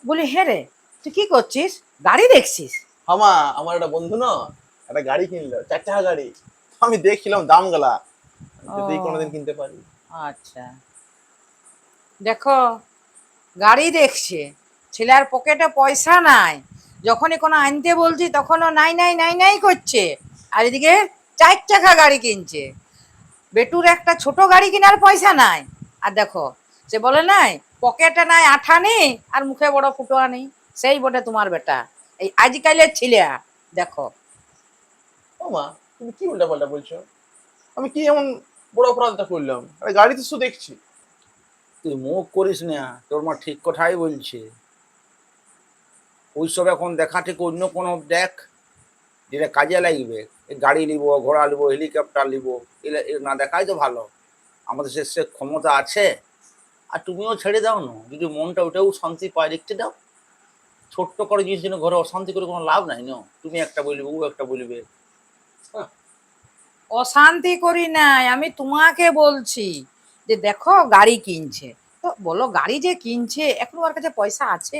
বলি হ্যাঁ রে, তুই কি করছিস? গাড়ি দেখছিস? হামা আমার একটা বন্ধু না একটা গাড়ি কিনলো, 4 চাকা গাড়ি। আমি দেখছিলাম দামগুলা, যদি কোনোদিন ও কিনতে পারি। আচ্ছা, দেখো গাড়ি দেখছে, ছেলের পকেটে পয়সা নাই, যখনই কোনো আনতে বলছি তখনও নাই নাই নাই নাই করছে। আর এদিকে 4 চাকা গাড়ি কিনছে। বেটুর একটা ছোট গাড়ি কেনার পয়সা নাই। আর দেখো, সে বলে নাই পকেটে নাই আঠা নেই আর মুখে বড় ফুটোয়া নেই। সেই বটে তোমার বেটা, এই আজকালের ছেলে। দেখো, ও মা, তুমি কি উল্টা পাল্টা বলছো? আমি কি এমন বড় অপরাধটা করলাম? আরে গাড়ি তো শুধু দেখছি। তুই মুখ করিস না, তোর মা ঠিক কথাই বলছে। ওইসব এখন দেখা থেকে অন্য কোনো দেখ, যেটা কাজে লাগবে। এই গাড়ি নিব, ঘোড়া নিব, হেলিকপ্টার নিব, এ না দেখাই তো ভালো। আমাদের সে ক্ষমতা আছে। আর তুমিও ছেড়ে দাও না, যদি মনটা ওটাও শান্তি পায় রেখে দাও। ছোট্ট করে জিনিস জন্য ঘরে অশান্তি করে কোনো লাভ নাই। না তুমি একটা বলবে, ও একটা বলবে। হ্যাঁ, অশান্তি করি নাই, আমি তোমাকে বলছি যে দেখো গাড়ি কিনছে, তো বলো গাড়ি যে কিনছে এখন ওর কাছে পয়সা আছে?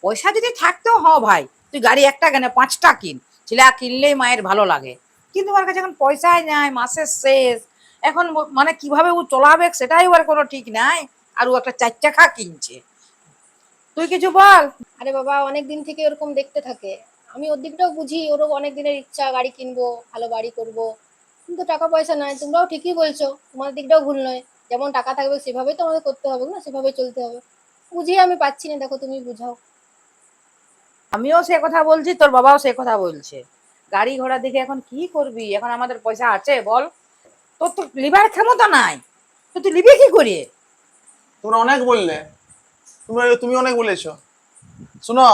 পয়সা যদি থাকতেও ভাই, তুই গাড়ি একটা কেন 5টা কিন, ছেলে কিনলেই মায়ের ভালো লাগে। কিন্তু ওর কাছে এখন পয়সাই নাই, মাসের শেষ। এখন মানে কিভাবে ও চলাবে সেটাই ওর কোনো ঠিক নাই। আর ও একটা 4 চাকা কিনছে। তুই কিছু বল। আরে বাবা, অনেক দিন থেকে এরকম দেখতে থাকে। আমি ওর দিকটাও বুঝি, ওরও অনেক দিনের ইচ্ছা গাড়ি কিনবো, ভালো বাড়ি করব। কিন্তু টাকা পয়সা নাই। তোমরাও ঠিকই বলছো, তোমার দিকটাও ভুল নয়। যেমন টাকা থাকবে সেভাবেই তো আমাদের করতে হবে, না সেভাবে চলতে হবে। বুঝিয়ে আমি পাচ্ছি না, দেখো তুমি বুঝাও। আমিও সে কথা বলছি, তোর বাবাও সে কথা বলছে। গাড়ি ঘোড়া দেখে এখন কি করবি? এখন আমাদের পয়সা আছে বল? তোর তো লিভার ক্ষমতা নাই, তো তুই লিবি কি করে? তোমরা অনেক বললে, তুমি অনেক বলেছো। শোনো,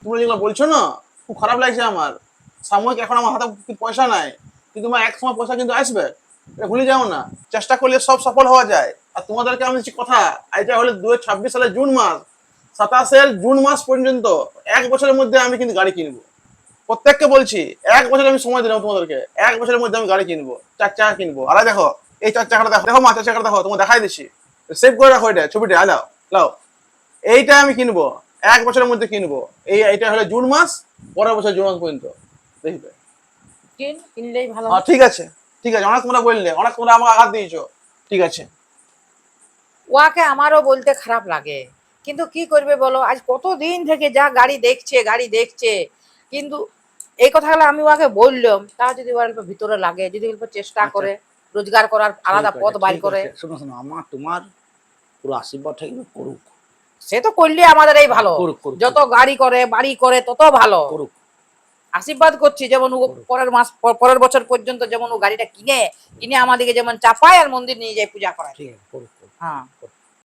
তোমরা যেগুলো বলছো না, খুব খারাপ লাগছে আমার। সাময়িক এখন আমার হাতে পয়সা নাই, কিন্তু আমার এক সময় পয়সা কিন্তু আসবে। এটা ভুলে যাও না। চেষ্টা করলে সব সফল হওয়া যায়। আর তোমাদেরকে আমি দিচ্ছি কথা, এটা হলো 2026 সালের জুন মাস, 27 জুন মাস পর্যন্ত 1 বছরের মধ্যে আমি কিন্তু গাড়ি কিনবো। প্রত্যেককে বলছি, 1 বছর আমি সময় দিলাম তোমাদেরকে। 1 বছরের মধ্যে আমি গাড়ি কিনবো, 4 চাকা কিনবো। আর এই দেখো, এই 4 চাকাটা দেখো, দেখো মা, 4 চাকাটা দেখো, তোমার দেখাই দিচ্ছি। সেভ করে রাখো এটা, ছবিটা আলাও লাও। এইটা আমি কিনবো, 1 বছরের মধ্যে কিনবো। এইটা হলো জুন মাস, পরের বছর জুন মাস পর্যন্ত দেখবে। কিনলেই ভালো হ্যাঁ হয়। ঠিক আছে, ঠিক আছে, অনেক তোমরা বললে, অনেক তোমরা আমাকে আঘাত দিয়েছো। ঠিক আছে। ওয়াকে আমারও বলতে খারাপ লাগে, কিন্তু কি করবে বলো? আজ কতদিন থেকে যা গাড়ি দেখছে গাড়ি দেখছে। কিন্তু এই কথাগুলো আমি ওকে বললাম, তা যদি ওর অল্প ভিতরে লাগে, যদি অল্প চেষ্টা আচ্ছা, করে রোজগার করার ঠিক আলাদা আছে, পথ বাড়ি ঠিক করে। আছে। শোনো শোনো, আমার তোমার পুরো আশীর্বাদ থাকবে, করুক। সে তো করলে আমাদের এই ভালো। করুক, করুক, যত করুক, গাড়ি করে বাড়ি করে তত ভালো। করুক, আশীর্বাদ করছি যেমন ও করুক। পরের মাস পরের বছর পর্যন্ত যেমন ও গাড়িটা কিনে কিনে আমাদেরকে যেমন চাপায় আর মন্দির নিয়ে যায় পূজা করায়। ঠিক আছে, করুক, করুক। হ্যাঁ।